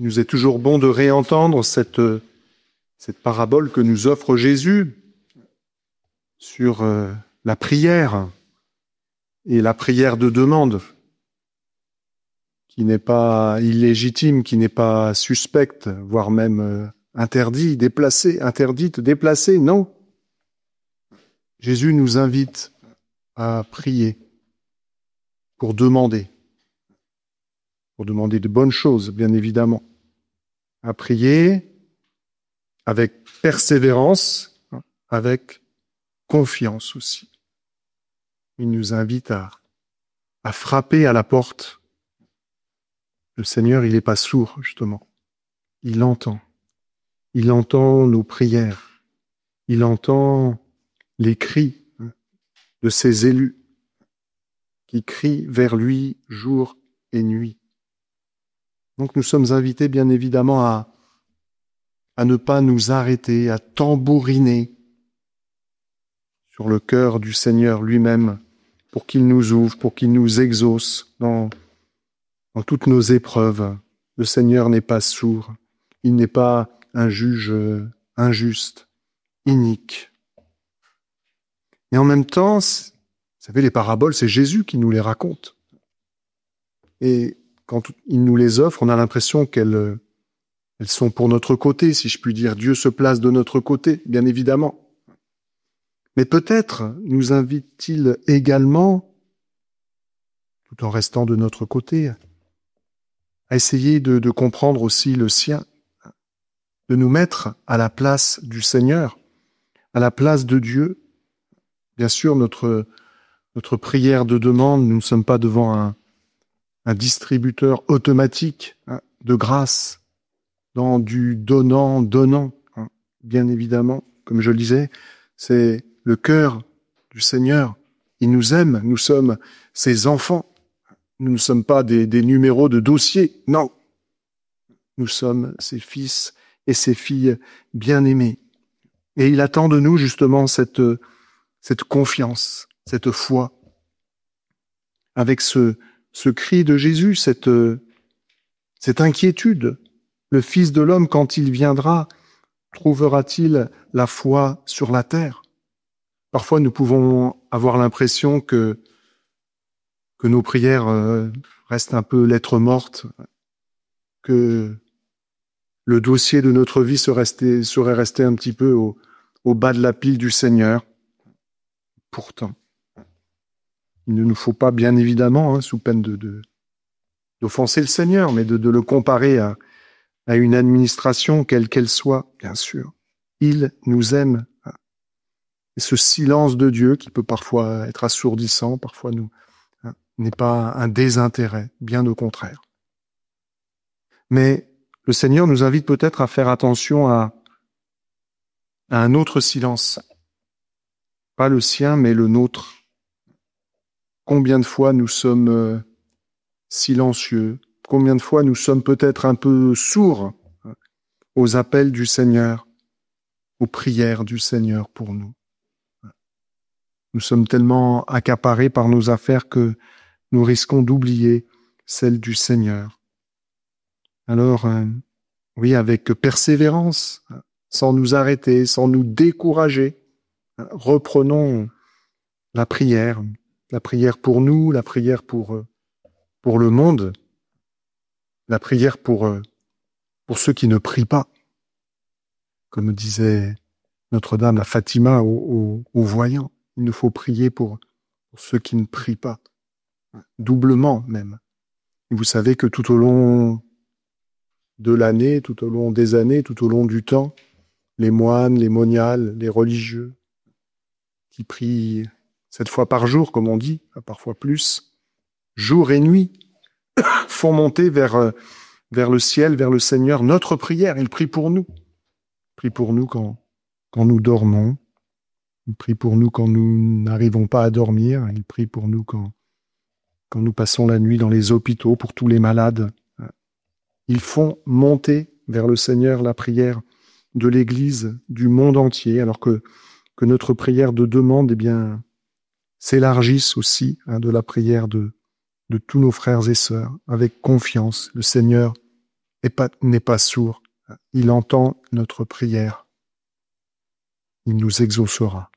Il nous est toujours bon de réentendre cette parabole que nous offre Jésus sur la prière et la prière de demande, qui n'est pas illégitime, qui n'est pas suspecte, voire même interdite, déplacée, non. Jésus nous invite à prier pour demander de bonnes choses, bien évidemment, à prier avec persévérance, avec confiance aussi. Il nous invite à frapper à la porte. Le Seigneur, il n'est pas sourd, justement. Il entend. Il entend nos prières. Il entend les cris de ses élus qui crient vers lui jour et nuit. Donc nous sommes invités, bien évidemment, à ne pas nous arrêter, à tambouriner sur le cœur du Seigneur lui-même pour qu'il nous ouvre, pour qu'il nous exauce dans toutes nos épreuves. Le Seigneur n'est pas sourd, il n'est pas un juge injuste, inique. Et en même temps, vous savez, les paraboles, c'est Jésus qui nous les raconte. Et quand il nous les offre, on a l'impression qu'elles sont pour notre côté, si je puis dire. Dieu se place de notre côté, bien évidemment. Mais peut-être nous invite-t-il également, tout en restant de notre côté, à essayer de comprendre aussi le sien, de nous mettre à la place du Seigneur, à la place de Dieu. Bien sûr, notre prière de demande, nous ne sommes pas devant un distributeur automatique de grâce, dans du donnant, bien évidemment, comme je le disais, c'est le cœur du Seigneur. Il nous aime, nous sommes ses enfants. Nous ne sommes pas des numéros de dossier, non. Nous sommes ses fils et ses filles bien-aimés. Et il attend de nous justement cette confiance, cette foi, avec ce cri de Jésus, cette inquiétude. Le Fils de l'homme, quand il viendra, trouvera-t-il la foi sur la terre? Parfois, nous pouvons avoir l'impression que nos prières restent un peu lettres mortes, que le dossier de notre vie serait resté un petit peu au bas de la pile du Seigneur. Pourtant, il ne nous faut pas, bien évidemment, sous peine d'offenser le Seigneur, mais de le comparer à une administration, quelle qu'elle soit, bien sûr. Il nous aime. Et ce silence de Dieu, qui peut parfois être assourdissant, parfois n'est pas un désintérêt, bien au contraire. Mais le Seigneur nous invite peut-être à faire attention à un autre silence. Pas le sien, mais le nôtre. Combien de fois nous sommes silencieux? Combien de fois nous sommes peut-être un peu sourds aux appels du Seigneur, aux prières du Seigneur pour nous? Nous sommes tellement accaparés par nos affaires que nous risquons d'oublier celle du Seigneur. Alors, oui, avec persévérance, sans nous arrêter, sans nous décourager, reprenons la prière pour nous, la prière pour le monde, la prière pour ceux qui ne prient pas. Comme disait Notre-Dame, la Fatima aux voyants, il nous faut prier pour ceux qui ne prient pas, doublement même. Et vous savez que tout au long de l'année, tout au long des années, tout au long du temps, les moines, les moniales, les religieux, qui prient 7 fois par jour, comme on dit, parfois plus, jour et nuit, font monter vers le ciel, vers le Seigneur, notre prière. Il prie pour nous. Il prie pour nous quand nous dormons. Il prie pour nous quand nous n'arrivons pas à dormir. Il prie pour nous quand nous passons la nuit dans les hôpitaux, pour tous les malades. Ils font monter vers le Seigneur la prière de l'Église, du monde entier, alors que notre prière de demande, s'élargisse aussi de la prière de tous nos frères et sœurs, avec confiance. Le Seigneur n'est pas sourd. Il entend notre prière. Il nous exaucera.